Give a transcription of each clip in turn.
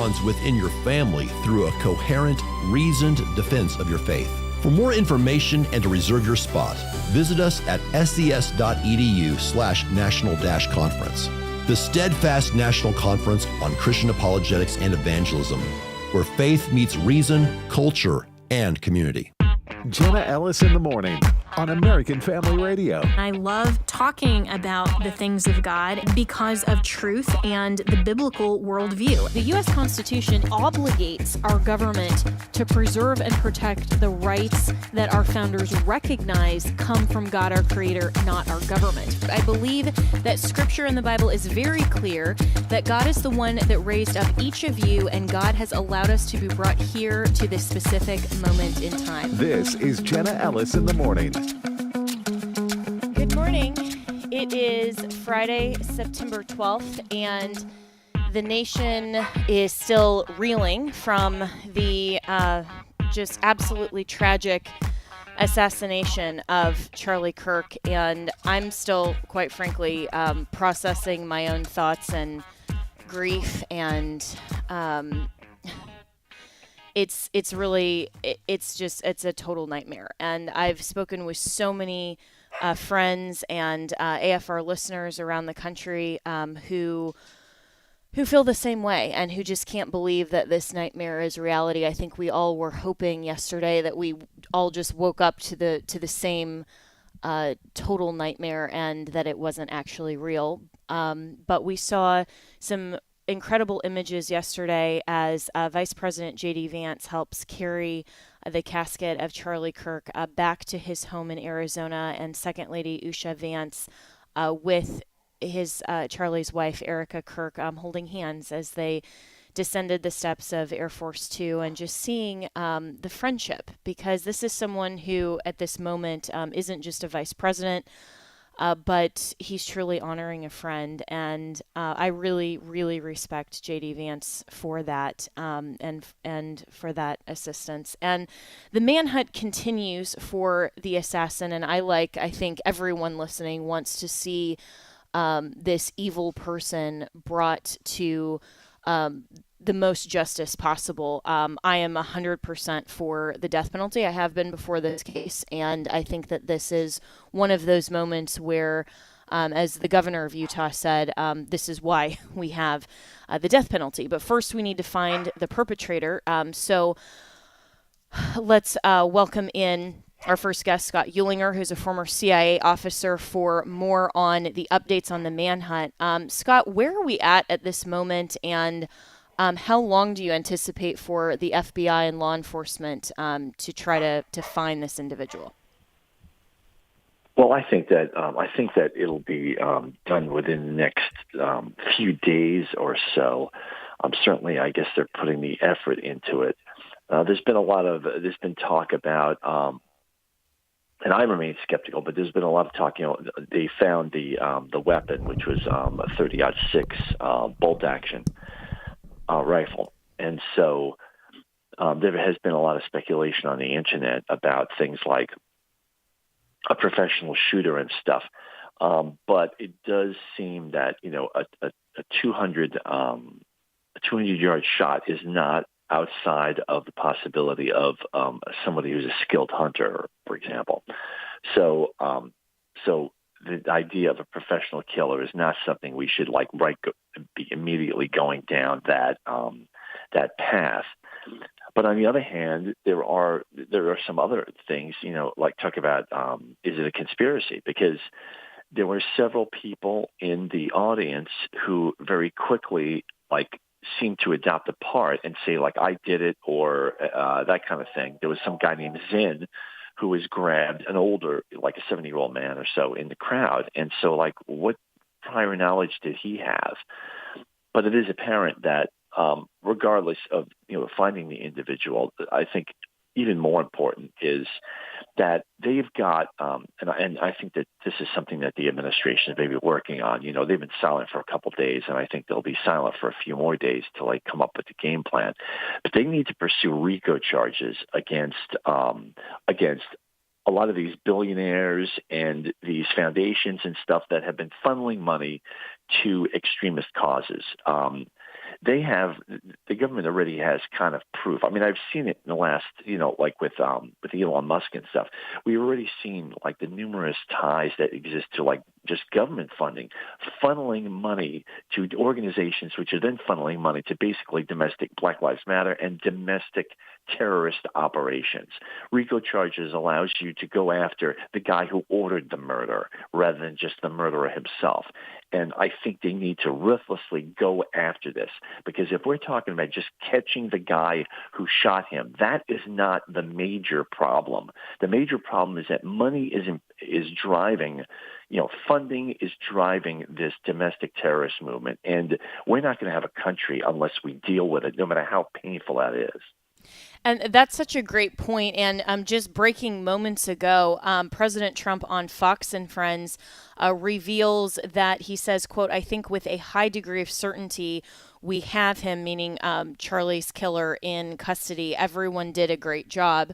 bonds within your family through a coherent, reasoned defense of your faith. For more information and to reserve your spot, visit us at ses.edu/national-conference. The Steadfast National Conference on Christian Apologetics and Evangelism, where faith meets reason, culture, and community. Jenna Ellis in the morning on American Family Radio. I love talking about the things of God because of truth and the biblical worldview. The U.S. Constitution obligates our government to preserve and protect the rights that our founders recognize come from God, our Creator, not our government. I believe that Scripture in the Bible is very clear that God is the one that raised up each of you, and God has allowed us to be brought here to this specific moment in time. This is Jenna Ellis in the morning. Good morning. It is Friday, September 12th, and the nation is still reeling from the just absolutely tragic assassination of Charlie Kirk, and I'm still, quite frankly, processing my own thoughts and grief, and it's a total nightmare. And I've spoken with so many friends and AFR listeners around the country who feel the same way and who just can't believe that this nightmare is reality. I think we all were hoping yesterday that we all just woke up to the same total nightmare and that it wasn't actually real. But we saw some incredible images yesterday as Vice President J.D. Vance helps carry the casket of Charlie Kirk back to his home in Arizona, and Second Lady Usha Vance with his Charlie's wife, Erica Kirk, holding hands as they descended the steps of Air Force Two, and just seeing the friendship, because this is someone who at this moment isn't just a vice president, but he's truly honoring a friend, and I really, really respect J.D. Vance for that, and for that assistance. And the manhunt continues for the assassin, and I think everyone listening wants to see this evil person brought to the most justice possible. I am 100% for the death penalty. I have been before this case, and I think that this is one of those moments where, as the governor of Utah said, this is why we have the death penalty. But first, we need to find the perpetrator. So let's welcome in our first guest, Scott Eulinger, who's a former CIA officer, for more on the updates on the manhunt. Scott, where are we at this moment, and how long do you anticipate for the FBI and law enforcement to try to find this individual? Well, I think that it'll be done within the next few days or so. Certainly, I guess they're putting the effort into it. There's been talk about, and I remain skeptical, but there's been a lot of talk. They found the weapon, which was a 30-06 bolt action rifle, and so there has been a lot of speculation on the internet about things like a professional shooter and stuff. But it does seem that a 200-yard shot is not outside of the possibility of somebody who's a skilled hunter, for example. So the idea of a professional killer is not something we should be immediately going down that path. But on the other hand, there are some other things, like talk about is it a conspiracy? Because there were several people in the audience who very quickly seemed to adopt a part and say I did it, or that kind of thing. There was some guy named Zinn who was grabbed, an older, a 70-year-old man or so, in the crowd. And so what prior knowledge did he have? But it is apparent that regardless of finding the individual, I think even more important is that they've got, and I think that this is something that the administration is maybe working on. They've been silent for a couple of days, and I think they'll be silent for a few more days to come up with the game plan. But they need to pursue RICO charges against a lot of these billionaires and these foundations and stuff that have been funneling money to extremist causes. the government already has kind of proof. I mean, I've seen it in the last, like with Elon Musk and stuff. We've already seen like the numerous ties that exist to like just government funding, funneling money to organizations which are then funneling money to basically domestic Black Lives Matter and domestic terrorist operations. RICO charges allows you to go after the guy who ordered the murder rather than just the murderer himself. And I think they need to ruthlessly go after this, because if we're talking about just catching the guy who shot him, that is not the major problem. The major problem is that money is driving, funding is driving this domestic terrorist movement. And we're not going to have a country unless we deal with it, no matter how painful that is. And that's such a great point. And just breaking moments ago, President Trump on Fox and Friends reveals that he says, quote, "I think with a high degree of certainty we have him," meaning Charlie's killer, "in custody. Everyone did a great job."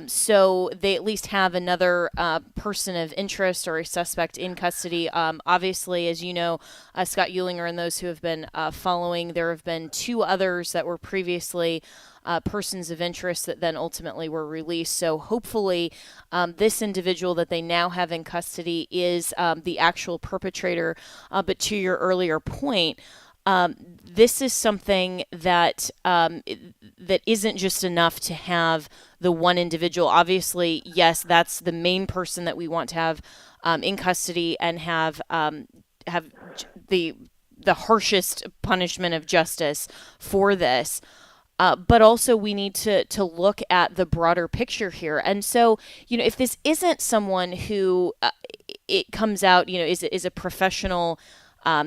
So they at least have another person of interest or a suspect in custody. Obviously, as you know, Scott Eulinger and those who have been following, there have been two others that were previously persons of interest that then ultimately were released. So hopefully this individual that they now have in custody is the actual perpetrator. But to your earlier point, this is something that that isn't just enough to have the one individual. Obviously, yes, that's the main person that we want to have in custody and have the harshest punishment of justice for this. But also we need to look at the broader picture here. And so, if this isn't someone who it comes out, is a professional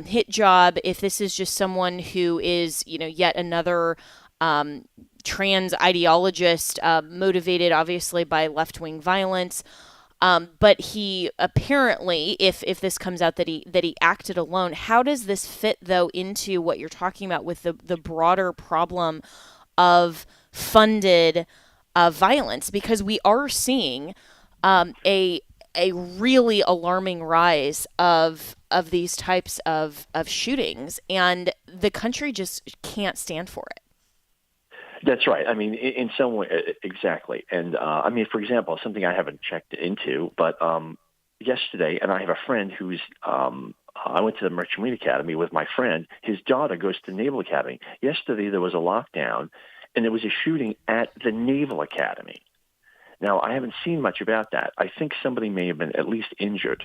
hit job, if this is just someone who is, yet another trans ideologist motivated obviously by left-wing violence, but he apparently, if this comes out that he acted alone, how does this fit though into what you're talking about with the broader problem of funded violence? Because we are seeing a really alarming rise of these types of shootings, and the country just can't stand for it. That's right. I mean, in some way, exactly. And I mean, for example, something I haven't checked into, but yesterday, and I have a friend who's I went to the Merchant Marine Academy with my friend. His daughter goes to the Naval Academy. Yesterday, there was a lockdown, and there was a shooting at the Naval Academy. Now, I haven't seen much about that. I think somebody may have been at least injured.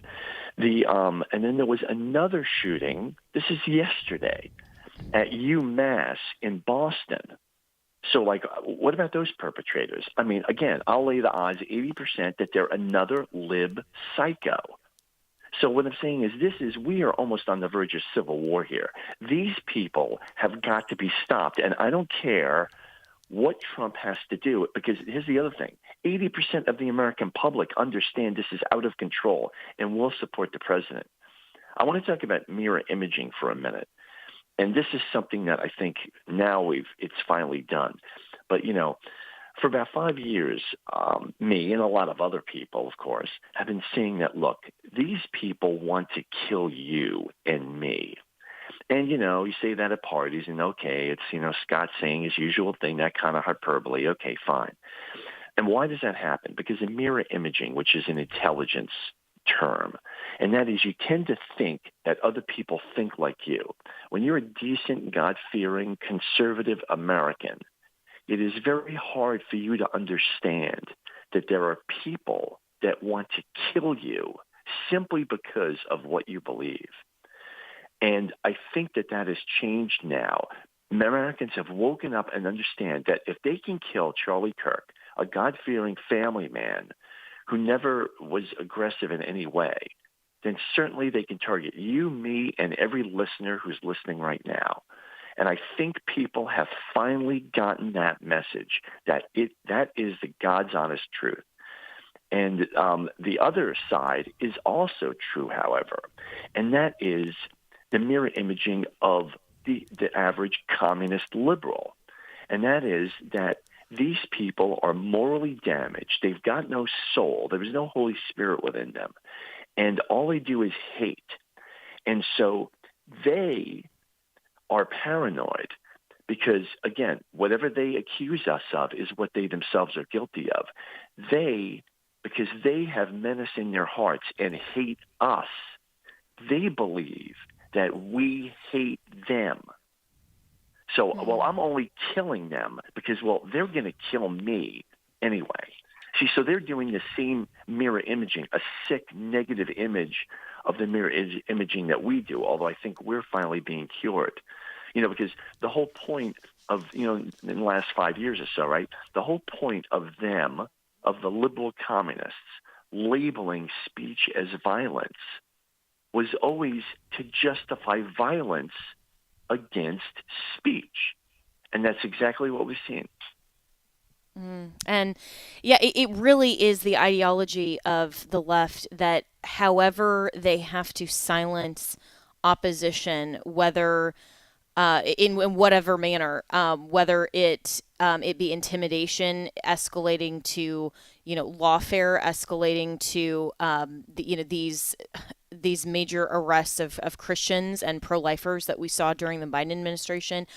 And then there was another shooting. This is yesterday at UMass in Boston. So, what about those perpetrators? I mean, again, I'll lay the odds 80% that they're another lib psycho. So what I'm saying is we are almost on the verge of civil war here. These people have got to be stopped, and I don't care what Trump has to do, because here's the other thing. 80% of the American public understand this is out of control and will support the president. I want to talk about mirror imaging for a minute. And this is something that I think now it's finally done. But, for about 5 years, me and a lot of other people, of course, have been saying that, look, these people want to kill you and me. And, you say that at parties, and okay, it's, Scott saying his usual thing, that kind of hyperbole. Okay, fine. And why does that happen? Because in mirror imaging, which is an intelligence term, and that is you tend to think that other people think like you. When you're a decent, God-fearing, conservative American, it is very hard for you to understand that there are people that want to kill you simply because of what you believe. And I think that has changed now. Americans have woken up and understand that if they can kill Charlie Kirk, a God-fearing family man who never was aggressive in any way, then certainly they can target you, me, and every listener who's listening right now. And I think people have finally gotten that message, that is the God's honest truth. And the other side is also true, however, and that is the mirror imaging of the average communist liberal. And that is that these people are morally damaged. They've got no soul. There is no Holy Spirit within them. And all they do is hate. And so they are paranoid because, again, whatever they accuse us of is what they themselves are guilty of. Because they have menace in their hearts and hate us, they believe that we hate them. So, well, I'm only killing them because, well, they're going to kill me anyway. See, so they're doing the same mirror imaging, a sick, negative image of the mirror imaging that we do, although I think we're finally being cured. Because the whole point of, in the last 5 years or so, right, the whole point of the liberal communists, labeling speech as violence was always to justify violence against speech. And that's exactly what we've seen. And yeah, it really is the ideology of the left that however they have to silence opposition, whether in whatever manner, whether it be intimidation escalating to lawfare, escalating to these major arrests of Christians and pro-lifers that we saw during the Biden administration,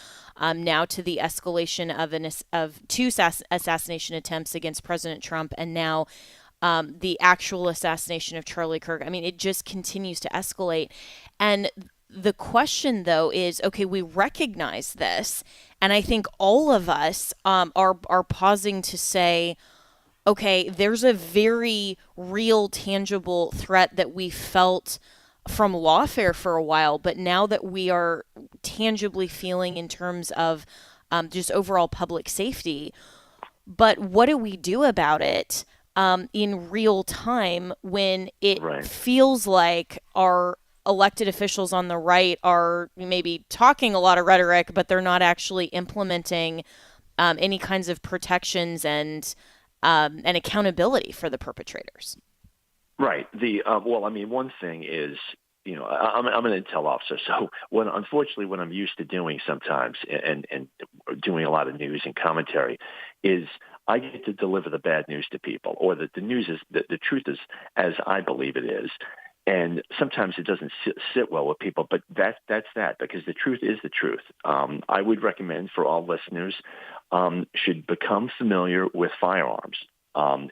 now to the escalation of two assassination attempts against President Trump, and now the actual assassination of Charlie Kirk. I mean, it just continues to escalate. And the question, though, is, okay, we recognize this, and I think all of us are pausing to say, okay, there's a very real, tangible threat that we felt from lawfare for a while, but now that we are tangibly feeling in terms of just overall public safety. But what do we do about it in real time when it feels like our elected officials on the right are maybe talking a lot of rhetoric, but they're not actually implementing any kinds of protections and accountability for the perpetrators? Right. One thing is, I'm an intel officer, so unfortunately what I'm used to doing sometimes and doing a lot of news and commentary is I get to deliver the bad news to people, or that the news is the truth is as I believe it is. And sometimes it doesn't sit well with people, but that's that, because the truth is the truth. I would recommend for all listeners should become familiar with firearms.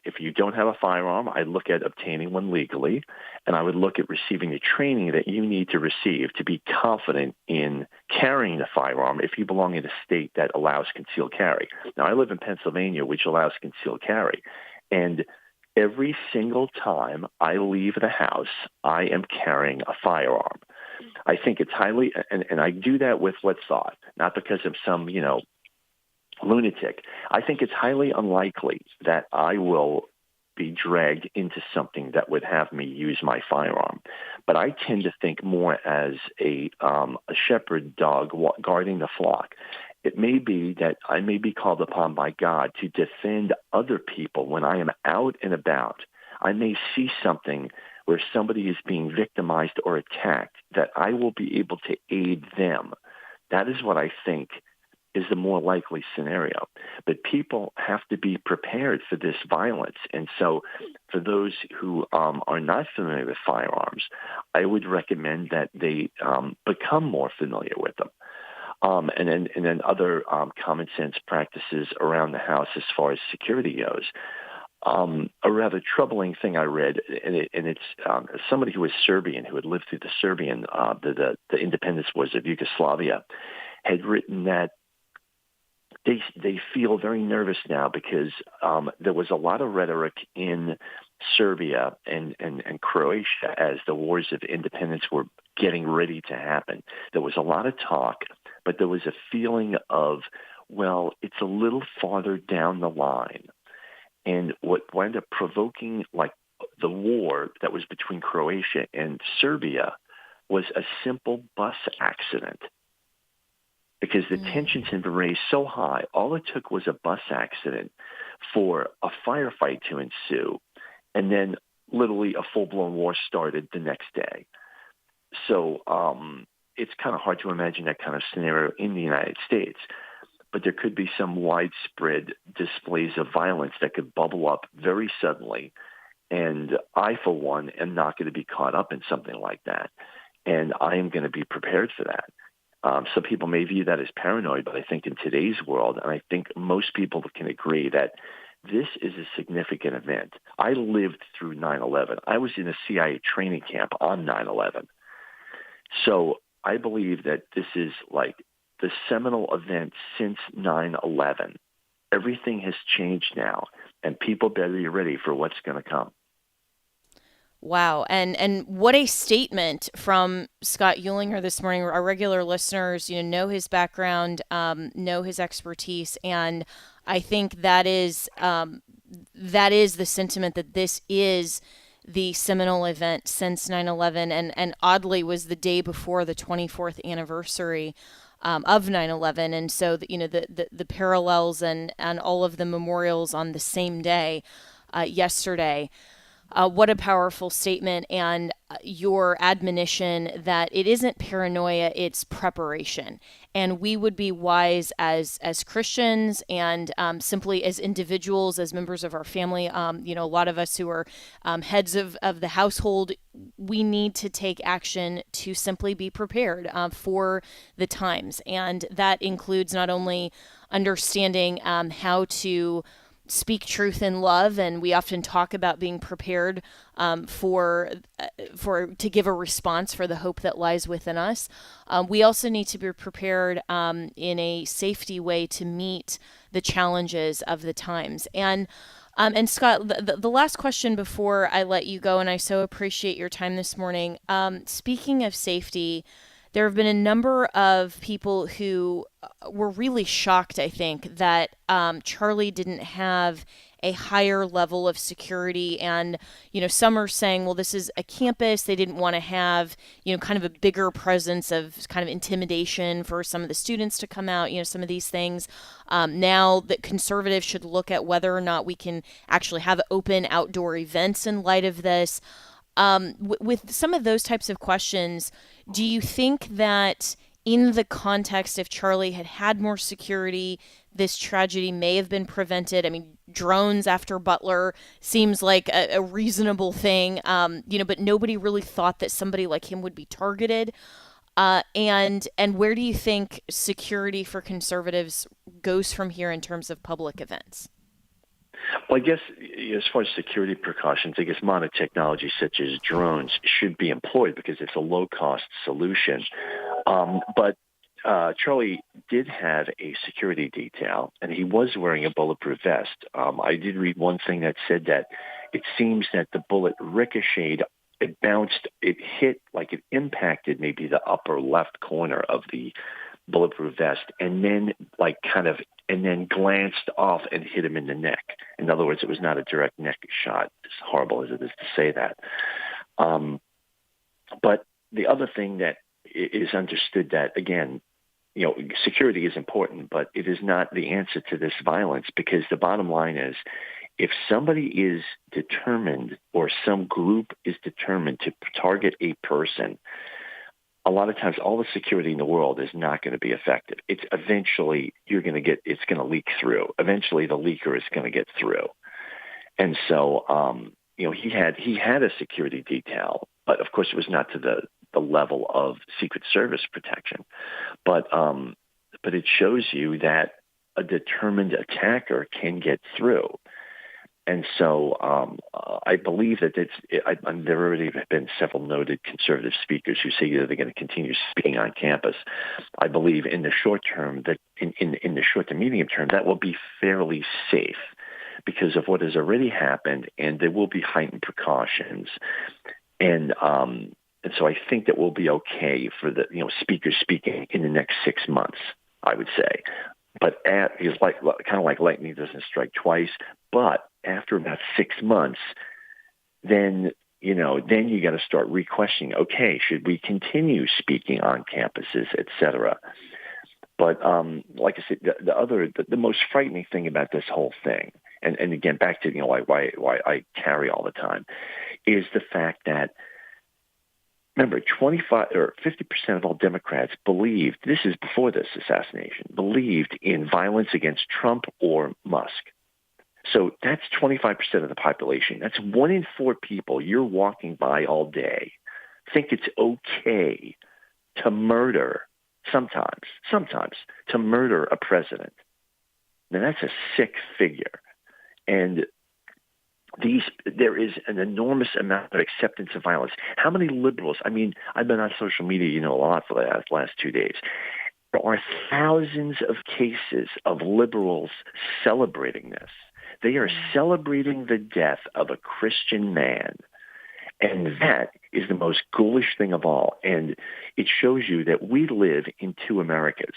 If you don't have a firearm, I look at obtaining one legally, and I would look at receiving the training that you need to receive to be confident in carrying the firearm if you belong in a state that allows concealed carry. Now, I live in Pennsylvania, which allows concealed carry, and every single time I leave the house, I am carrying a firearm. I think it's highly, and I do that with what thought, not because of some, lunatic. I think it's highly unlikely that I will be dragged into something that would have me use my firearm. But I tend to think more as a shepherd dog guarding the flock. It may be that I may be called upon by God to defend other people when I am out and about. I may see something where somebody is being victimized or attacked, that I will be able to aid them. That is what I think is the more likely scenario. But people have to be prepared for this violence. And so for those who are not familiar with firearms, I would recommend that they become more familiar with them. And then other common sense practices around the house as far as security goes. A rather troubling thing I read, and it's somebody who was Serbian, who had lived through the Serbian, the independence wars of Yugoslavia, had written that they feel very nervous now because there was a lot of rhetoric in Serbia and Croatia as the wars of independence were getting ready to happen. There was a lot of talk, but there was a feeling of, well, it's a little farther down the line. And what wound up provoking the war that was between Croatia and Serbia was a simple bus accident. Because the tensions had been raised so high, all it took was a bus accident for a firefight to ensue, and then literally a full-blown war started the next day. So it's kind of hard to imagine that kind of scenario in the United States, but there could be some widespread displays of violence that could bubble up very suddenly, and I, for one, am not going to be caught up in something like that, and I am going to be prepared for that. Some people may view that as paranoid, but I think in today's world, and I think most people can agree that this is a significant event. I lived through 9/11. I was in a CIA training camp on 9/11. So I believe that this is like the seminal event since 9/11. Everything has changed now, and people better be ready for what's going to come. Wow. And what a statement from Scott Eulinger this morning. Our regular listeners, know his background, know his expertise. And I think that is the sentiment that this is the seminal event since 9/11 and oddly was the day before the 24th anniversary of 9/11. And so, the parallels and all of the memorials on the same day yesterday. What a powerful statement, and your admonition that it isn't paranoia, it's preparation. And we would be wise as Christians and simply as individuals, as members of our family. A lot of us who are heads of the household, we need to take action to simply be prepared for the times. And that includes not only understanding how to speak truth in love, and we often talk about being prepared to give a response for the hope that lies within us. We also need to be prepared in a safety way to meet the challenges of the times. And Scott, the last question before I let you go, and I so appreciate your time this morning. Speaking of safety, there have been a number of people who were really shocked, I think, that Charlie didn't have a higher level of security. And, some are saying, well, this is a campus. They didn't want to have, kind of a bigger presence of kind of intimidation for some of the students to come out, some of these things. Now that conservatives should look at whether or not we can actually have open outdoor events in light of this. With some of those types of questions, do you think that in the context, if Charlie had had more security, this tragedy may have been prevented? I mean, drones after Butler seems like a reasonable thing, but nobody really thought that somebody like him would be targeted. And where do you think security for conservatives goes from here in terms of public events? Well, I guess as far as security precautions, I guess modern technology such as drones should be employed because it's a low-cost solution. But Charlie did have a security detail, and he was wearing a bulletproof vest. I did read one thing that said that it seems that the bullet ricocheted, it bounced, it hit, like it impacted maybe the upper left corner of the bulletproof vest, and then glanced off and hit him in the neck. In other words, it was not a direct neck shot, as horrible as it is to say that. But the other thing that is understood that, again, security is important, but it is not the answer to this violence, because the bottom line is, if somebody is determined or some group is determined to target a person, a lot of times all the security in the world is not going to be effective. It's eventually it's going to leak through. Eventually the leaker is going to get through. And so, he had a security detail, but of course it was not to the level of Secret Service protection. But it shows you that a determined attacker can get through. And so I believe that there already have been several noted conservative speakers who say that they're going to continue speaking on campus. I believe in the short term, that in the short to medium term, that will be fairly safe because of what has already happened, and there will be heightened precautions. And so I think that we'll be okay for the speakers speaking in the next 6 months, I would say. But it's kind of like lightning doesn't strike twice. But after about 6 months, then you got to start re-questioning. Okay, should we continue speaking on campuses, et cetera? But like I said, the most frightening thing about this whole thing, and again back to why I carry all the time, is the fact that, remember, 25 or 50% of all Democrats believed, this is before this assassination, believed in violence against Trump or Musk. So that's 25% of the population. That's 1 in 4 people you're walking by all day think it's okay to murder sometimes to murder a president. Now that's a sick figure. And there is an enormous amount of acceptance of violence. How many liberals? I mean, I've been on social media, a lot for the last 2 days. There are thousands of cases of liberals celebrating this. They are celebrating the death of a Christian man. And that is the most ghoulish thing of all. And it shows you that we live in two Americas.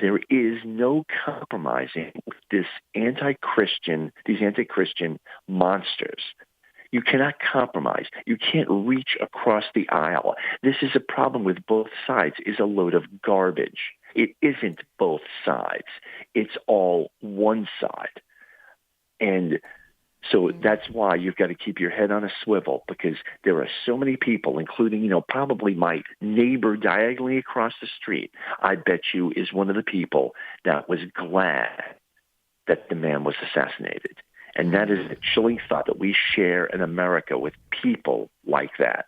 There is no compromising with these anti-Christian monsters. You cannot compromise. You can't reach across the aisle. This is a problem with both sides, is a load of garbage. It isn't both sides. It's all one side. And so that's why you've got to keep your head on a swivel, because there are so many people, including, probably my neighbor diagonally across the street, I bet you is one of the people that was glad that the man was assassinated. And that is a chilling thought that we share in America with people like that.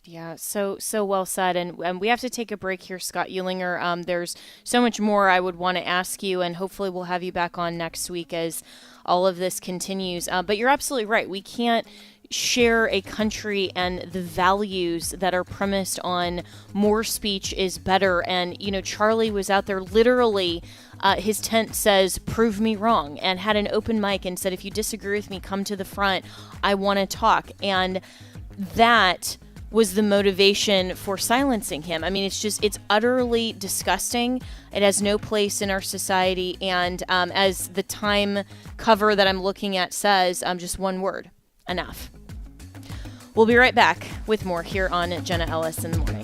Yeah, so well said. And we have to take a break here, Scott Eulinger. There's so much more I would want to ask you, and hopefully we'll have you back on next week as all of this continues. But you're absolutely right. We can't share a country and the values that are premised on more speech is better. And, Charlie was out there literally, his tent says, prove me wrong, and had an open mic and said, if you disagree with me, come to the front. I want to talk. And that was the motivation for silencing him. I mean, it's utterly disgusting. It has no place in our society. And as the Time cover that I'm looking at says, just one word, enough. We'll be right back with more here on Jenna Ellis in the Morning.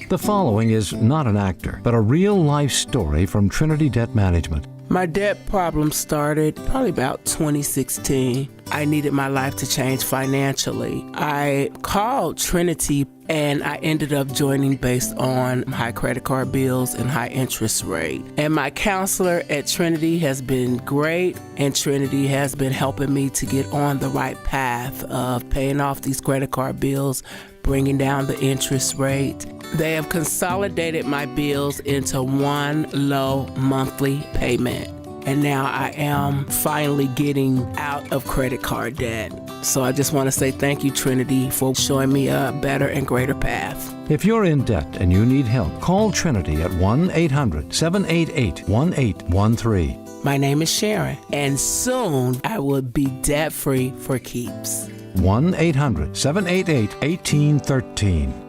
The following is not an actor, but a real-life story from Trinity Debt Management. My debt problem started probably about 2016. I needed my life to change financially. I called Trinity and I ended up joining based on high credit card bills and high interest rate. And my counselor at Trinity has been great, and Trinity has been helping me to get on the right path of paying off these credit card bills, bringing down the interest rate. They have consolidated my bills into one low monthly payment. And now I am finally getting out of credit card debt. So I just want to say thank you, Trinity, for showing me a better and greater path. If you're in debt and you need help, call Trinity at 1-800-788-1813. My name is Sharon, and soon I will be debt-free for keeps. 1-800-788-1813.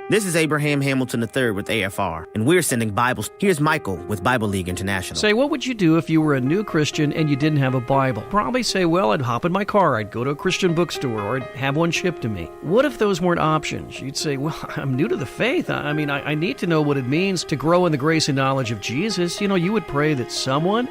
This is Abraham Hamilton III with AFR, and we're sending Bibles. Here's Michael with Bible League International. Say, what would you do if you were a new Christian and you didn't have a Bible? Probably say, well, I'd hop in my car, I'd go to a Christian bookstore, or I'd have one shipped to me. What if those weren't options? You'd say, well, I'm new to the faith. I need to know what it means to grow in the grace and knowledge of Jesus. You would pray that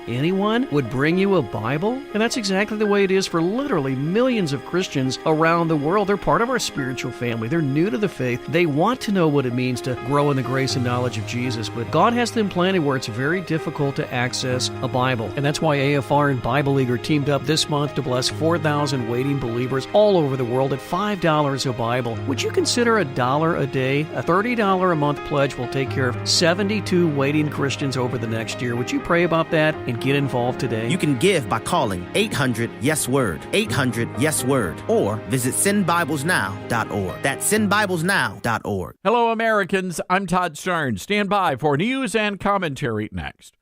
anyone, would bring you a Bible. And that's exactly the way it is for literally millions of Christians around the world. They're part of our spiritual family. They're new to the faith. They want to know what it means to grow in the grace and knowledge of Jesus, but God has them planted where it's very difficult to access a Bible. And that's why AFR and Bible League are teamed up this month to bless 4,000 waiting believers all over the world at $5 a Bible. Would you consider $1 a day? A $30 a month pledge will take care of 72 waiting Christians over the next year. Would you pray about that and get involved today? You can give by calling 800-YES-WORD, 800-YES-WORD, or visit sendbiblesnow.org. That's sendbiblesnow.org. Hello, Americans. I'm Todd Starnes. Stand by for news and commentary next.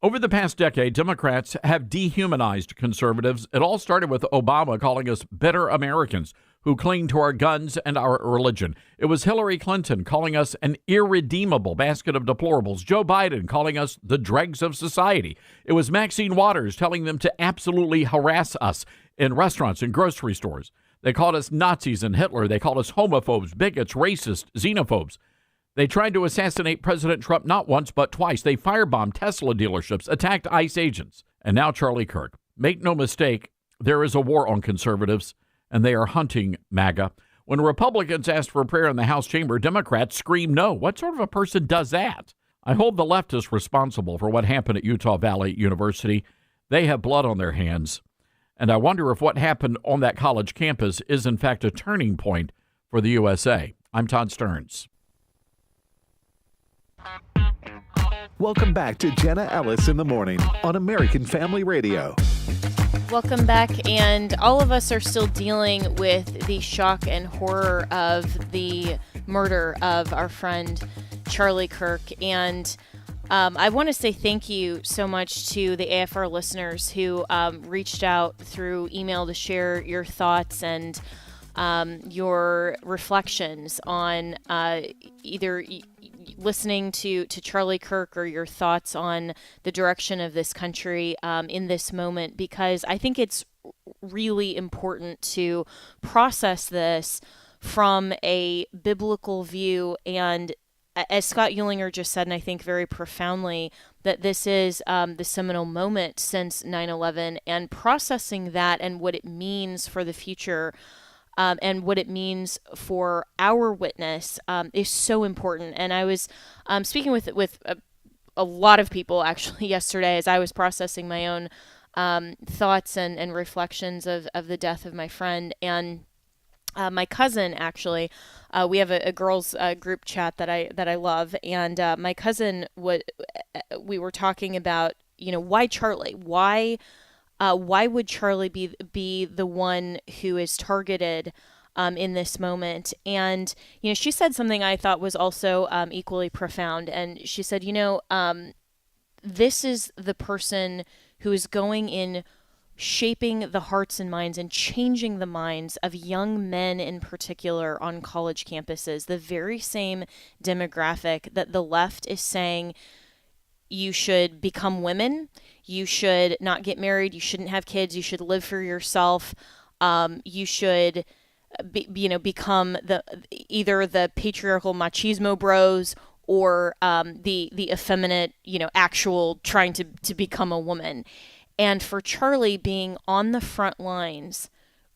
Over the past decade, Democrats have dehumanized conservatives. It all started with Obama calling us better Americans who cling to our guns and our religion. It was Hillary Clinton calling us an irredeemable basket of deplorables. Joe Biden calling us the dregs of society. It was Maxine Waters telling them to absolutely harass us in restaurants and grocery stores. They called us Nazis and Hitler. They called us homophobes, bigots, racists, xenophobes. They tried to assassinate President Trump not once but twice. They firebombed Tesla dealerships, attacked ICE agents. And now Charlie Kirk. Make no mistake, there is a war on conservatives, and they are hunting MAGA. When Republicans asked for prayer in the House chamber, Democrats screamed no. What sort of a person does that? I hold the leftists responsible for what happened at Utah Valley University. They have blood on their hands. And I wonder if what happened on that college campus is, in fact, a turning point for the USA. I'm Todd Stearns. Welcome back to Jenna Ellis in the Morning on American Family Radio. Welcome back, and all of us are still dealing with the shock and horror of the murder of our friend Charlie Kirk. And I want to say thank you so much to the AFR listeners who reached out through email to share your thoughts and your reflections on either listening to Charlie Kirk or your thoughts on the direction of this country in this moment, because I think it's really important to process this from a biblical view. And as Scott Eulinger just said, and I think very profoundly, that this is the seminal moment since 9/11, and processing that and what it means for the future and what it means for our witness is so important. And I was speaking with a lot of people actually yesterday as I was processing my own thoughts and reflections of the death of my friend. And my cousin, actually, we have a girls group chat that I love, and my cousin, we were talking about, why Charlie? Why would Charlie be the one who is targeted in this moment? And she said something I thought was also equally profound. And she said, this is the person who is going in, shaping the hearts and minds and changing the minds of young men in particular on college campuses, the very same demographic that the left is saying you should become women, you should not get married, you shouldn't have kids, you should live for yourself, you should become either the patriarchal machismo bros or the effeminate, actual trying to become a woman. And for Charlie being on the front lines,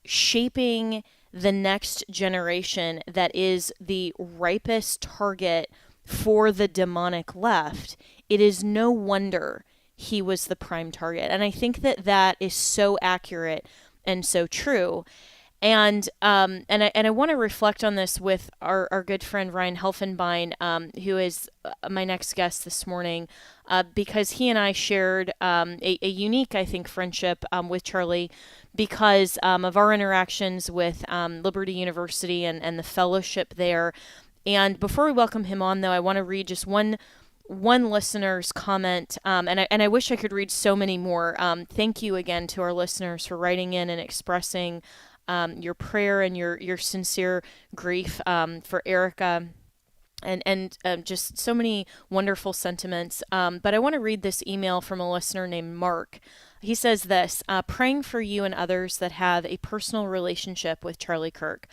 shaping the next generation that is the ripest target for the demonic left, it is no wonder he was the prime target. And I think that is so accurate and so true. And I want to reflect on this with our good friend Ryan Helfenbein, who is my next guest this morning, because he and I shared a unique, I think, friendship with Charlie because of our interactions with Liberty University and the fellowship there. And before we welcome him on, though, I want to read just one listener's comment, and I wish I could read so many more. Thank you again to our listeners for writing in and expressing your prayer and your sincere grief for Erica, and just so many wonderful sentiments. But I want to read this email from a listener named Mark. He says this: praying for you and others that have a personal relationship with Charlie Kirk.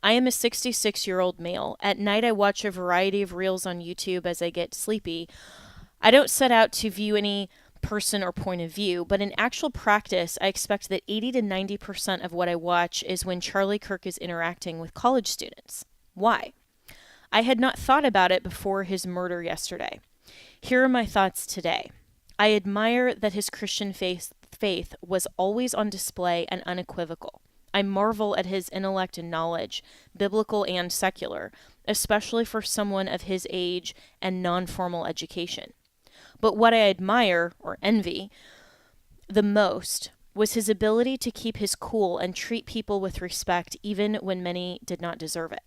I am a 66-year-old male. At night, I watch a variety of reels on YouTube as I get sleepy. I don't set out to view any person or point of view, but in actual practice, I expect that 80 to 90% of what I watch is when Charlie Kirk is interacting with college students. Why? I had not thought about it before his murder yesterday. Here are my thoughts today. I admire that his Christian faith was always on display and unequivocal. I marvel at his intellect and knowledge, biblical and secular, especially for someone of his age and non-formal education. But what I admire, or envy, the most was his ability to keep his cool and treat people with respect even when many did not deserve it.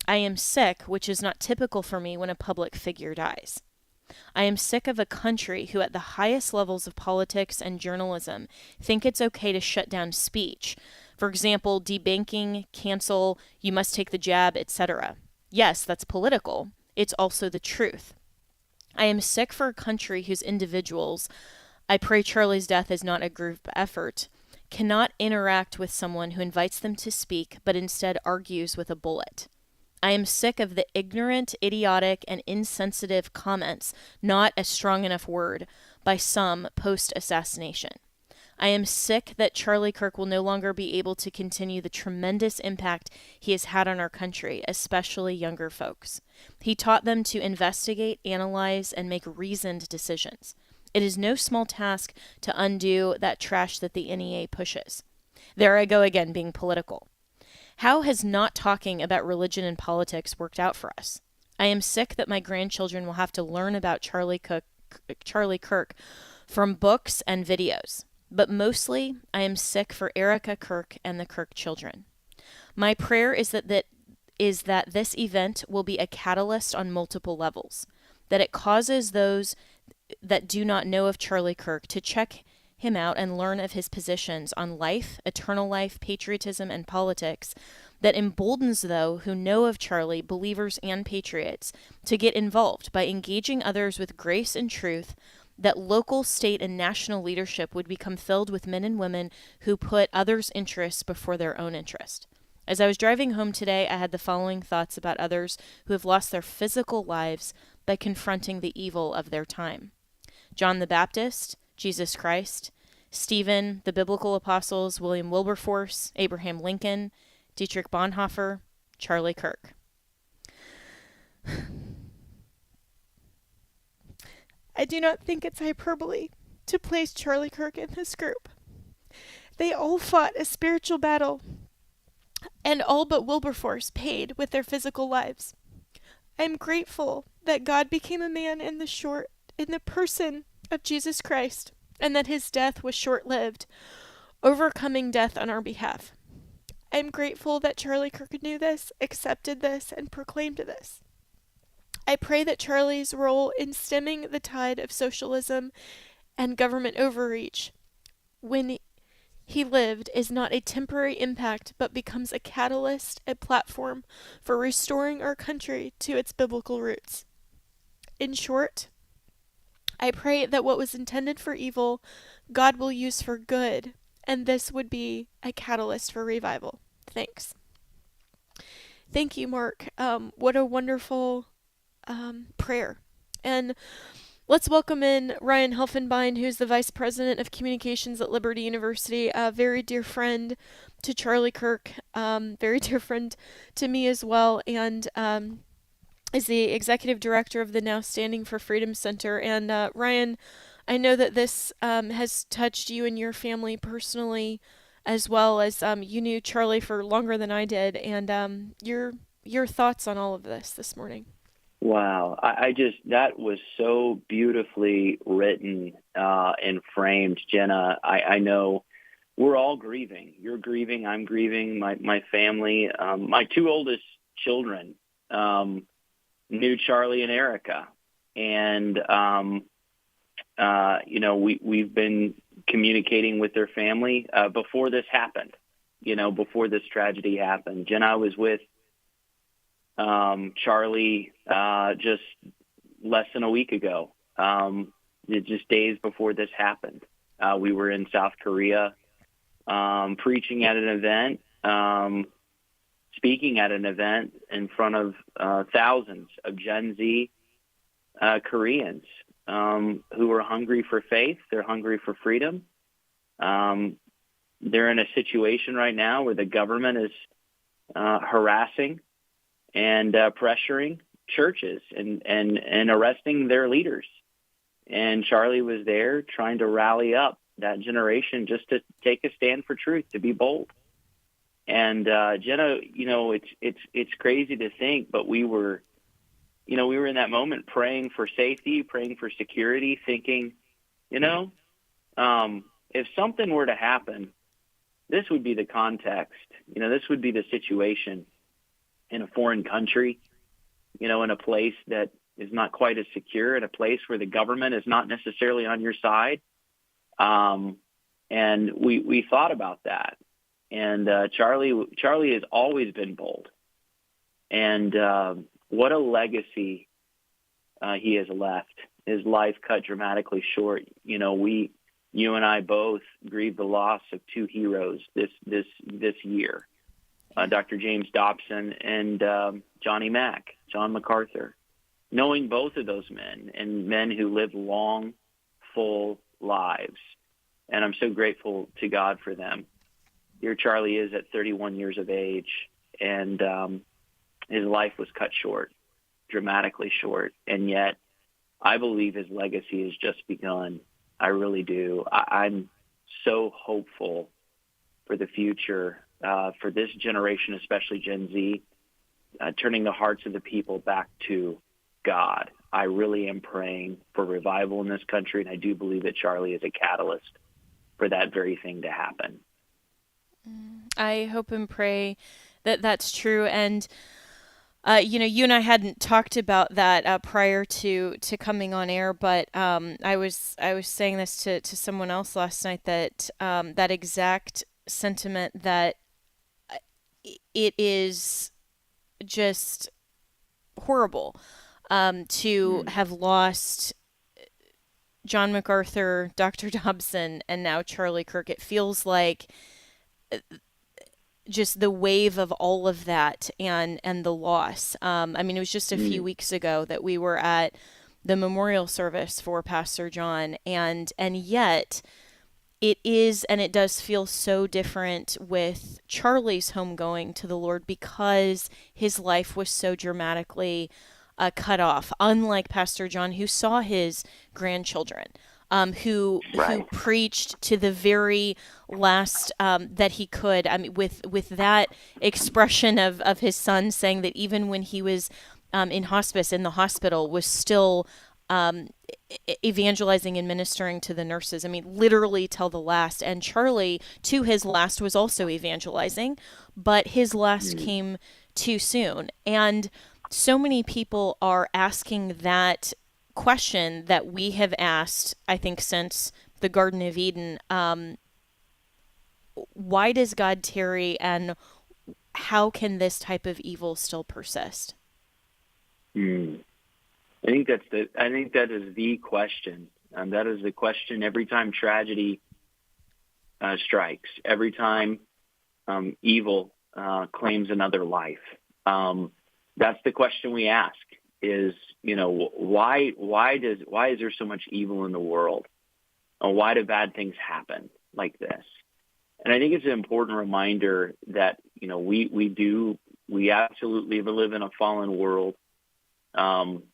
I am sick, which is not typical for me when a public figure dies. I am sick of a country who at the highest levels of politics and journalism think it's okay to shut down speech. For example, debanking, cancel, you must take the jab, etc. Yes, that's political. It's also the truth. I am sick for a country whose individuals, I pray Charlie's death is not a group effort, cannot interact with someone who invites them to speak, but instead argues with a bullet. I am sick of the ignorant, idiotic, and insensitive comments, not a strong enough word, by some post-assassination. I am sick that Charlie Kirk will no longer be able to continue the tremendous impact he has had on our country, especially younger folks. He taught them to investigate, analyze, and make reasoned decisions. It is no small task to undo that trash that the NEA pushes. There I go again, being political. How has not talking about religion and politics worked out for us? I am sick that my grandchildren will have to learn about Charlie Kirk from books and videos. But mostly, I am sick for Erica Kirk and the Kirk children. My prayer is that this event will be a catalyst on multiple levels, that it causes those that do not know of Charlie Kirk to check him out and learn of his positions on life, eternal life, patriotism, and politics, that emboldens those who know of Charlie, believers and patriots, to get involved by engaging others with grace and truth, that local, state, and national leadership would become filled with men and women who put others' interests before their own interest. As I was driving home today, I had the following thoughts about others who have lost their physical lives by confronting the evil of their time. John the Baptist, Jesus Christ, Stephen, the biblical apostles, William Wilberforce, Abraham Lincoln, Dietrich Bonhoeffer, Charlie Kirk. I do not think it's hyperbole to place Charlie Kirk in this group. They all fought a spiritual battle, and all but Wilberforce paid with their physical lives. I am grateful that God became a man in the person of Jesus Christ, and that his death was short-lived, overcoming death on our behalf. I am grateful that Charlie Kirk knew this, accepted this, and proclaimed this. I pray that Charlie's role in stemming the tide of socialism and government overreach when he lived is not a temporary impact, but becomes a catalyst, a platform for restoring our country to its biblical roots. In short, I pray that what was intended for evil, God will use for good, and this would be a catalyst for revival. Thanks. Thank you, Mark. What a wonderful prayer. And let's welcome in Ryan Helfenbein, who's the Vice President of Communications at Liberty University, a very dear friend to Charlie Kirk, very dear friend to me as well, and is the Executive Director of the Now Standing for Freedom Center. And Ryan, I know that this has touched you and your family personally, as well as you knew Charlie for longer than I did, and your thoughts on all of this morning. Wow. That was so beautifully written and framed, Jenna. I know we're all grieving. You're grieving. I'm grieving. My family, my two oldest children knew Charlie and Erica. And, we've been communicating with their family before this happened, before this tragedy happened. Jenna, I was with Charlie just less than a week ago, just days before this happened. We were in South Korea preaching at an event, speaking at an event in front of thousands of Gen Z Koreans who are hungry for faith. They're hungry for freedom. They're in a situation right now where the government is harassing and pressuring churches and arresting their leaders. And Charlie was there trying to rally up that generation just to take a stand for truth, to be bold. And Jenna, it's crazy to think, but we were in that moment praying for safety, praying for security, thinking, if something were to happen, this would be the context. This would be the situation in a foreign country, in a place that is not quite as secure, in a place where the government is not necessarily on your side. And we thought about that. And Charlie has always been bold. And what a legacy he has left. His life cut dramatically short. You and I both grieved the loss of two heroes this year. Dr. James Dobson and John MacArthur. Knowing both of those men, and men who lived long, full lives, and I'm so grateful to God for them. Here Charlie is at 31 years of age, and his life was cut short, dramatically short, and yet I believe his legacy has just begun. I really do. I'm so hopeful for the future, for this generation, especially Gen Z, turning the hearts of the people back to God. I really am praying for revival in this country, and I do believe that Charlie is a catalyst for that very thing to happen. I hope and pray that that's true. And you and I hadn't talked about that prior to coming on air, but I was saying this to someone else last night, that that exact sentiment, that it is just horrible to have lost John MacArthur, Dr. Dobson, and now Charlie Kirk. It feels like just the wave of all of that and the loss. I mean, it was just a few weeks ago that we were at the memorial service for Pastor John, and yet it is, and it does feel so different with Charlie's homegoing to the Lord, because his life was so dramatically cut off, unlike Pastor John, who saw his grandchildren, who preached to the very last that he could. I mean, with that expression of his son saying that even when he was in hospice, in the hospital, was still evangelizing and ministering to the nurses. I mean, literally till the last. And Charlie, to his last, was also evangelizing, but his last came too soon. And so many people are asking that question that we have asked, I think, since the Garden of Eden. Why does God tarry, and how can this type of evil still persist? I think that is the question. That is the question every time tragedy strikes, every time evil claims another life. That's the question we ask: is, why is there so much evil in the world? Why do bad things happen like this? And I think it's an important reminder that we absolutely live in a fallen world.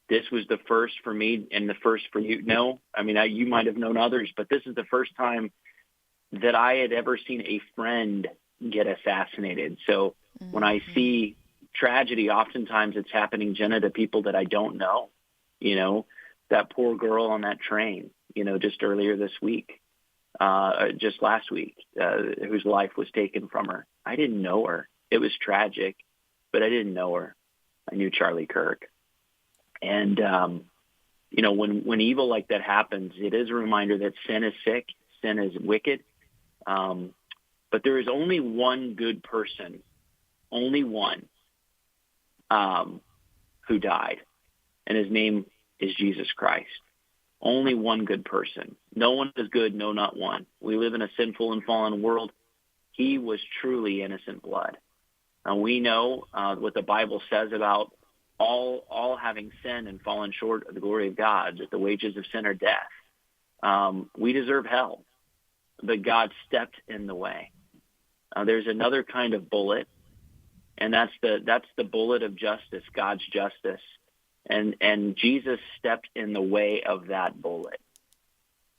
This was the first for me and the first for you. No, I mean, you might have known others, but this is the first time that I had ever seen a friend get assassinated. So when I see tragedy, oftentimes it's happening, Jenna, to people that I don't know. That poor girl on that train, just earlier this week, just last week, whose life was taken from her. I didn't know her. It was tragic, but I didn't know her. I knew Charlie Kirk. And, when evil like that happens, it is a reminder that sin is sick, sin is wicked. But there is only one good person, only one, who died, and his name is Jesus Christ. Only one good person. No one is good, no, not one. We live in a sinful and fallen world. He was truly innocent blood. And we know what the Bible says about all having sinned and fallen short of the glory of God, that the wages of sin are death. We deserve hell, but God stepped in the way. There's another kind of bullet, and that's the bullet of justice, God's justice. And Jesus stepped in the way of that bullet.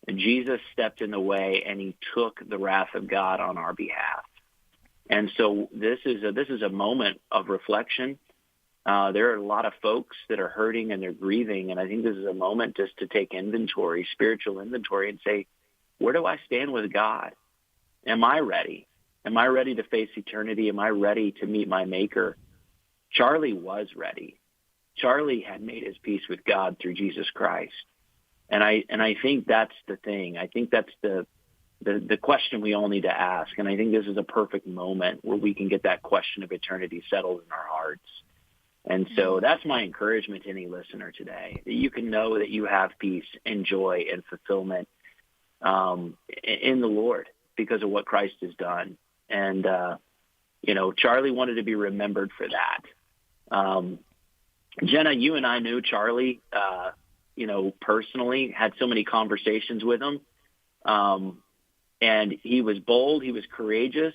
And Jesus stepped in the way, and he took the wrath of God on our behalf. And so this is a moment of reflection. There are a lot of folks that are hurting and they're grieving, and I think this is a moment just to take inventory, spiritual inventory, and say, where do I stand with God? Am I ready? Am I ready to face eternity? Am I ready to meet my Maker? Charlie was ready. Charlie had made his peace with God through Jesus Christ. And I think that's the thing. I think that's the question we all need to ask. And I think this is a perfect moment where we can get that question of eternity settled in our hearts. And so that's my encouragement to any listener today, that you can know that you have peace and joy and fulfillment in the Lord because of what Christ has done. And, Charlie wanted to be remembered for that. Jenna, you and I knew Charlie, personally, had so many conversations with him. And he was bold. He was courageous.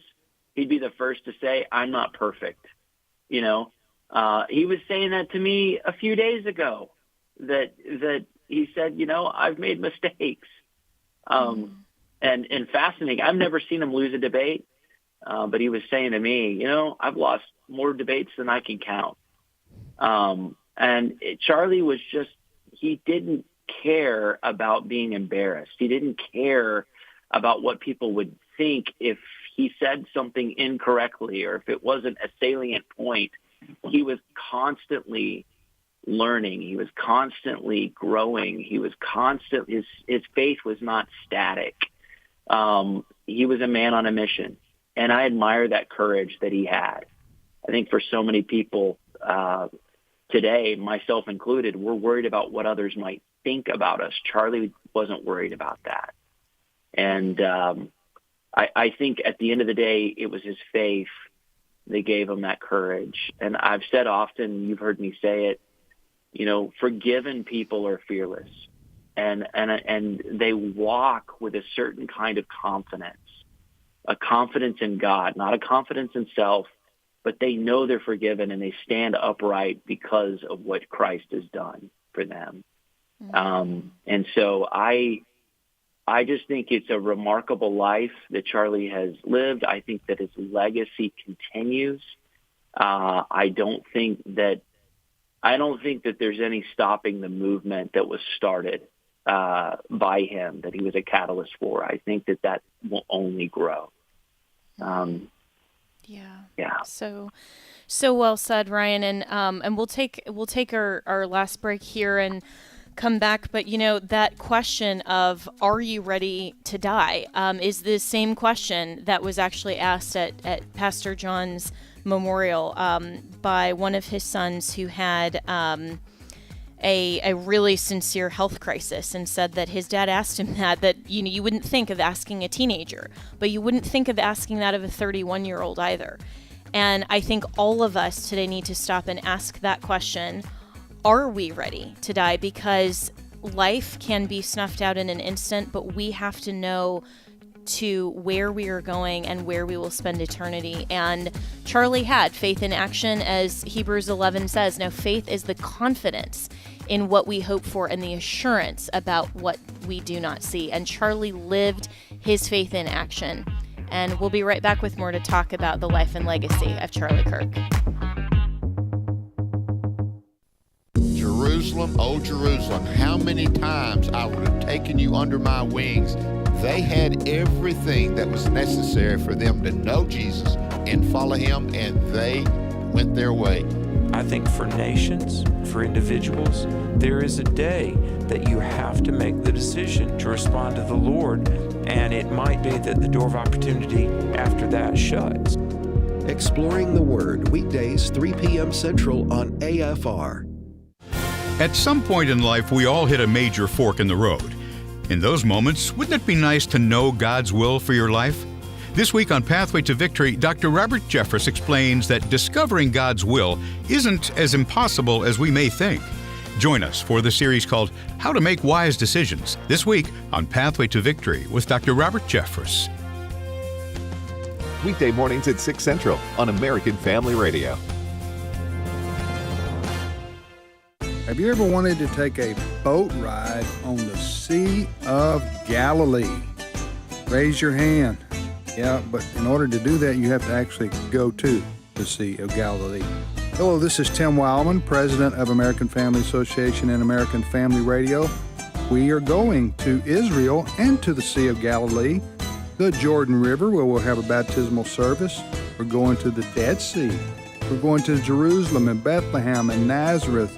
He'd be the first to say, I'm not perfect. You know, he was saying that to me a few days ago, that he said, you know, I've made mistakes. And fascinating, I've never seen him lose a debate, but he was saying to me, you know, I've lost more debates than I can count. Charlie was just, he didn't care about being embarrassed. He didn't care about what people would think if he said something incorrectly or if it wasn't a salient point. He was constantly learning. He was constantly growing. He was his faith was not static. He was a man on a mission, and I admire that courage that he had. I think for so many people today, myself included, we're worried about what others might think about us. Charlie wasn't worried about that. And I think at the end of the day, it was his faith that gave him that courage. And I've said often, you've heard me say it, you know, forgiven people are fearless. And they walk with a certain kind of confidence, a confidence in God, not a confidence in self, but they know they're forgiven and they stand upright because of what Christ has done for them. And so I just think it's a remarkable life that Charlie has lived. I think that his legacy continues. I don't think that there's any stopping the movement that was started by him, that he was a catalyst for. I think that will only grow. Yeah. So well said, Ryan. And we'll take our last break here and come back. But you know, that question of are you ready to die is the same question that was actually asked at Pastor John's memorial by one of his sons who had a really sincere health crisis, and said that his dad asked him that you know, you wouldn't think of asking a teenager, but you wouldn't think of asking that of a 31-year-old either. And I think all of us today need to stop and ask that question, are we ready to die? Because life can be snuffed out in an instant, but we have to know to where we are going and where we will spend eternity. And Charlie had faith in action, as Hebrews 11 says. Now, faith is the confidence in what we hope for and the assurance about what we do not see. And Charlie lived his faith in action. And we'll be right back with more to talk about the life and legacy of Charlie Kirk. Jerusalem, oh Jerusalem, how many times I would have taken you under my wings. They had everything that was necessary for them to know Jesus and follow him, and they went their way. I think for nations, for individuals, there is a day that you have to make the decision to respond to the Lord, and it might be that the door of opportunity after that shuts. Exploring the Word, weekdays 3 p.m. Central on AFR. At some point in life, we all hit a major fork in the road. In those moments, wouldn't it be nice to know God's will for your life? This week on Pathway to Victory, Dr. Robert Jeffress explains that discovering God's will isn't as impossible as we may think. Join us for the series called How to Make Wise Decisions, this week on Pathway to Victory with Dr. Robert Jeffress. Weekday mornings at 6 Central on American Family Radio. Have you ever wanted to take a boat ride on the Sea of Galilee? Raise your hand. Yeah, but in order to do that, you have to actually go to the Sea of Galilee. Hello, this is Tim Wildman, President of American Family Association and American Family Radio. We are going to Israel and to the Sea of Galilee, the Jordan River, where we'll have a baptismal service. We're going to the Dead Sea. We're going to Jerusalem and Bethlehem and Nazareth.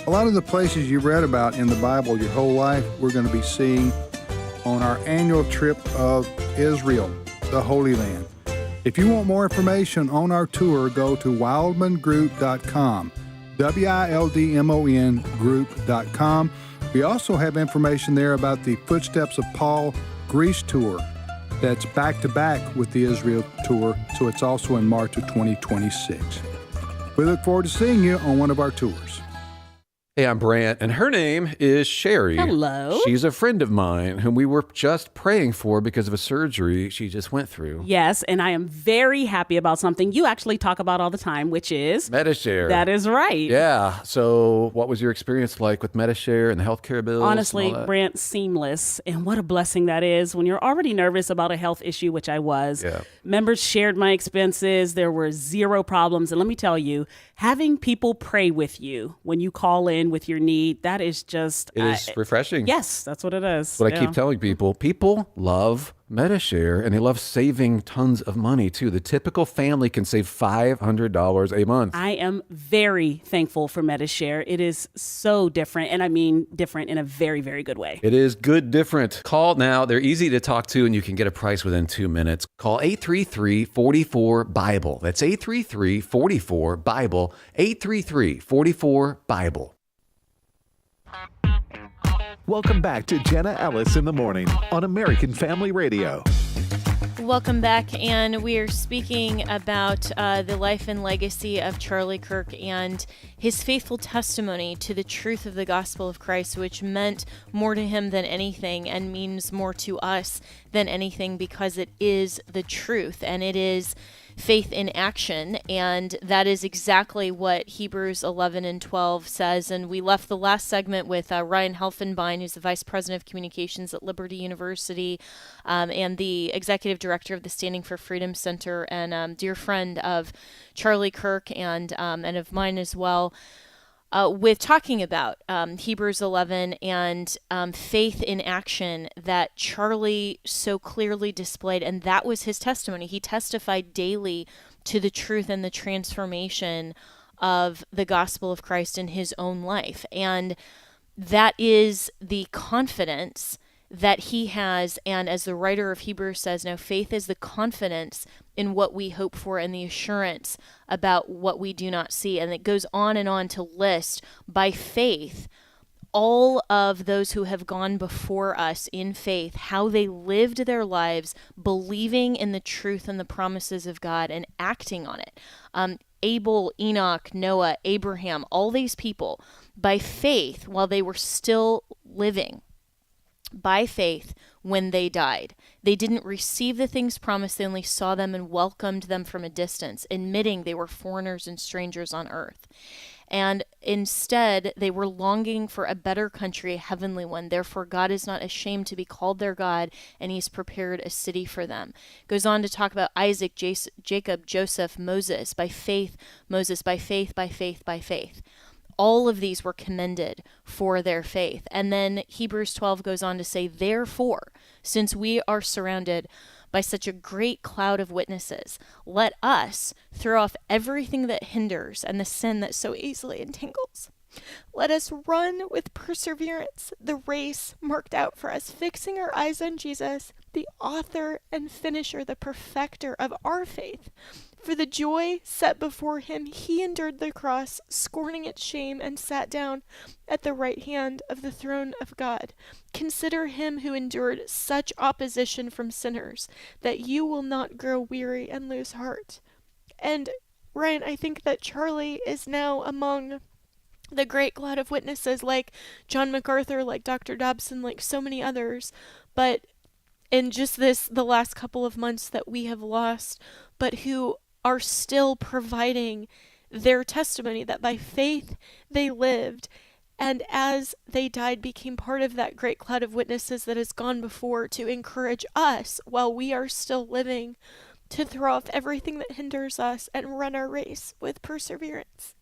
A lot of the places you've read about in the Bible your whole life, we're going to be seeing on our annual trip of Israel, the Holy Land. If you want more information on our tour, go to wildmangroup.com, WILDMON group.com. We also have information there about the Footsteps of Paul Greece tour that's back-to-back with the Israel tour, so it's also in March of 2026. We look forward to seeing you on one of our tours. Hey, I'm Brant, and her name is Sherry. Hello. She's a friend of mine whom we were just praying for because of a surgery she just went through. Yes, and I am very happy about something you actually talk about all the time, which is Medishare. That is right. Yeah. So what was your experience like with Medishare and the healthcare bills? Honestly, Brant, seamless. And what a blessing that is when you're already nervous about a health issue, which I was. Yeah. Members shared my expenses. There were zero problems. And let me tell you, having people pray with you when you call in with your need, that is just... It is refreshing. Yes, that's what it is. What I keep telling people. People love Medishare, and they love saving tons of money, too. The typical family can save $500 a month. I am very thankful for Medishare. It is so different, and I mean different in a very, very good way. It is good different. Call now. They're easy to talk to, and you can get a price within 2 minutes. Call 833-44-BIBLE. That's 833-44-BIBLE. 833-44-BIBLE. Welcome back to Jenna Ellis in the Morning on American Family Radio. Welcome back, and we are speaking about the life and legacy of Charlie Kirk and his faithful testimony to the truth of the gospel of Christ, which meant more to him than anything and means more to us than anything because it is the truth and it is faith in action, and that is exactly what Hebrews 11 and 12 says. And we left the last segment with Ryan Helfenbein, who's the Vice President of Communications at Liberty University and the Executive Director of the Standing for Freedom Center and dear friend of Charlie Kirk and of mine as well, with talking about Hebrews 11 and faith in action that Charlie so clearly displayed, and that was his testimony. He testified daily to the truth and the transformation of the gospel of Christ in his own life, and that is the confidence that he has. And as the writer of Hebrews says, now faith is the confidence in what we hope for and the assurance about what we do not see. And it goes on to list by faith all of those who have gone before us in faith, how they lived their lives believing in the truth and the promises of God and acting on it. Abel, Enoch, Noah, Abraham, all these people, by faith, while they were still living, by faith, when they died, they didn't receive the things promised. They only saw them and welcomed them from a distance, admitting they were foreigners and strangers on earth. And instead, they were longing for a better country, a heavenly one. Therefore, God is not ashamed to be called their God, and he's prepared a city for them. Goes on to talk about Isaac, Jacob, Joseph, Moses. By faith, Moses, by faith, by faith, by faith. All of these were commended for their faith. And then Hebrews 12 goes on to say, therefore, since we are surrounded by such a great cloud of witnesses, let us throw off everything that hinders and the sin that so easily entangles. Let us run with perseverance the race marked out for us, fixing our eyes on Jesus, the author and finisher, the perfecter of our faith. For the joy set before him, he endured the cross, scorning its shame, and sat down at the right hand of the throne of God. Consider him who endured such opposition from sinners, that you will not grow weary and lose heart. And, Ryan, I think that Charlie is now among the great cloud of witnesses, like John MacArthur, like Dr. Dobson, like so many others. But in just the last couple of months that we have lost, but who are still providing their testimony that by faith they lived, and as they died became part of that great cloud of witnesses that has gone before to encourage us while we are still living to throw off everything that hinders us and run our race with perseverance.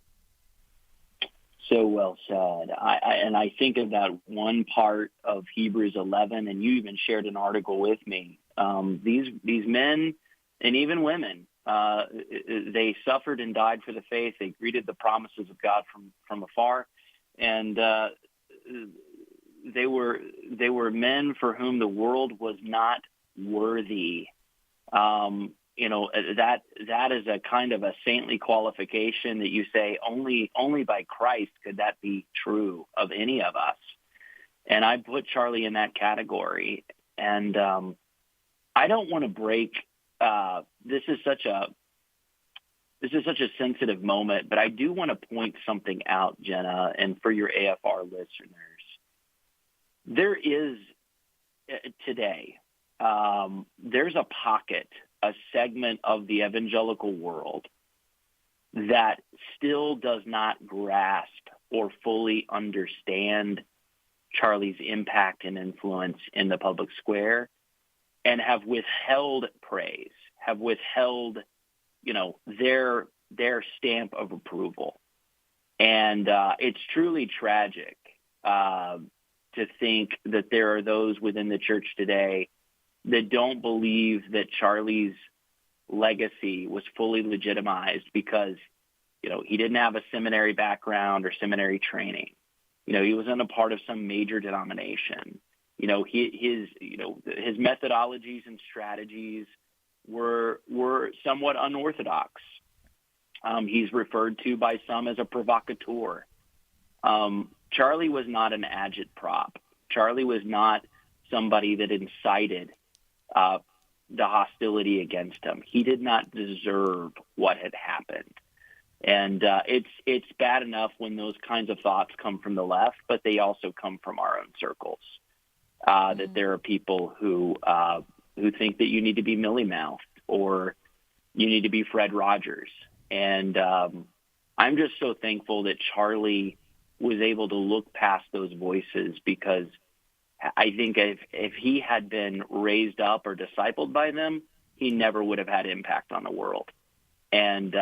So well said. I think of that one part of Hebrews 11, and you even shared an article with me. These men and even women, they suffered and died for the faith. They greeted the promises of God from afar, and they were men for whom the world was not worthy. That is a kind of a saintly qualification that you say only by Christ could that be true of any of us. And I put Charlie in that category. And I don't want to break. This is such a this is such a sensitive moment, but I do want to point something out, Jenna, and for your AFR listeners. There is today, there's a pocket, a segment of the evangelical world that still does not grasp or fully understand Charlie's impact and influence in the public square, and have withheld praise, have withheld, their stamp of approval. And it's truly tragic to think that there are those within the church today that don't believe that Charlie's legacy was fully legitimized because, he didn't have a seminary background or seminary training. He wasn't a part of some major denomination. His methodologies and strategies were somewhat unorthodox. He's referred to by some as a provocateur. Charlie was not an agitprop. Charlie was not somebody that incited the hostility against him. He did not deserve what had happened. And it's bad enough when those kinds of thoughts come from the left, but they also come from our own circles. That there are people who think that you need to be Millie Mouthed or you need to be Fred Rogers. And I'm just so thankful that Charlie was able to look past those voices, because I think if he had been raised up or discipled by them, he never would have had impact on the world. And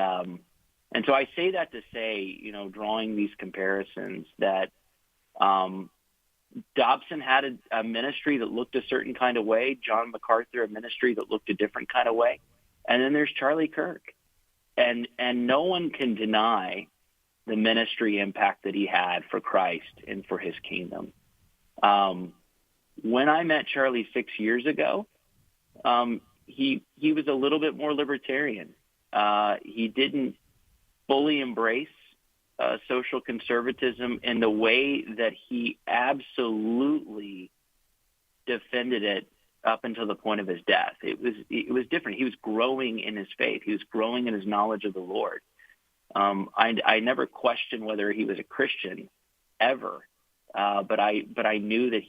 so I say that to say, drawing these comparisons, that Dobson had a ministry that looked a certain kind of way, John MacArthur a ministry that looked a different kind of way, and then there's Charlie Kirk. And no one can deny the ministry impact that he had for Christ and for his kingdom. When I met Charlie 6 years ago, he was a little bit more libertarian. He didn't fully embrace social conservatism in the way that he absolutely defended it up until the point of his death. It was different. He was growing in his faith. He was growing in his knowledge of the Lord. I never questioned whether he was a Christian ever, but I knew that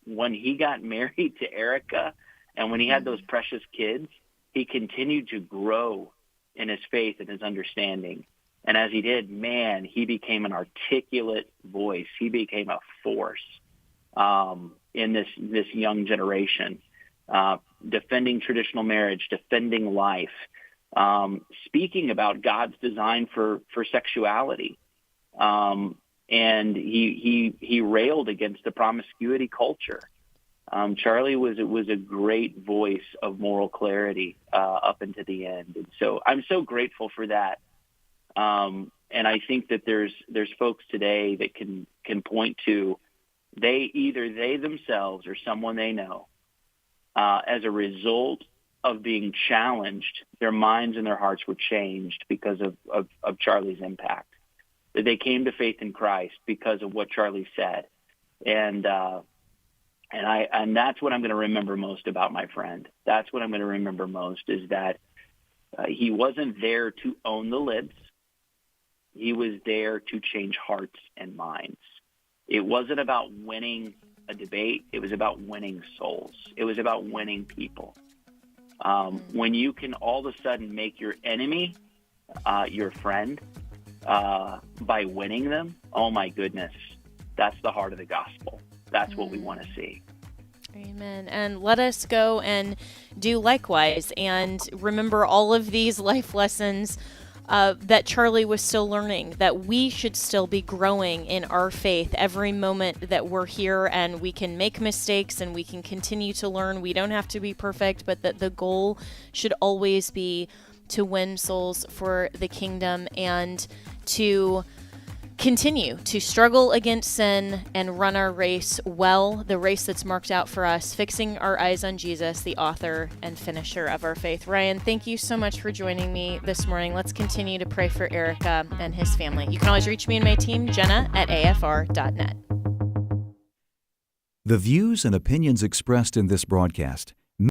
when he got married to Erica and when he had those precious kids, he continued to grow in his faith and his understanding. And as he did, man, he became an articulate voice. He became a force in this young generation, defending traditional marriage, defending life, speaking about God's design for sexuality. And he railed against the promiscuity culture. Charlie was a great voice of moral clarity up into the end. And so I'm so grateful for that. And I think that there's folks today that can point to either they themselves or someone they know as a result of being challenged, their minds and their hearts were changed because of Charlie's impact. That they came to faith in Christ because of what Charlie said. And that's what I'm going to remember most about my friend. That's what I'm going to remember most, is that he wasn't there to own the libs. He was there to change hearts and minds. It wasn't about winning a debate. It was about winning souls. It was about winning people. When you can all of a sudden make your enemy your friend by winning them, oh my goodness, that's the heart of the gospel. That's what we want to see. Amen. And let us go and do likewise and remember all of these life lessons that Charlie was still learning, that we should still be growing in our faith every moment that we're here, and we can make mistakes and we can continue to learn. We don't have to be perfect, but that the goal should always be to win souls for the kingdom and to continue to struggle against sin and run our race well, the race that's marked out for us, fixing our eyes on Jesus, the author and finisher of our faith. Ryan, thank you so much for joining me this morning. Let's continue to pray for Erica and his family. You can always reach me and my team, Jenna@afr.net. The views and opinions expressed in this broadcast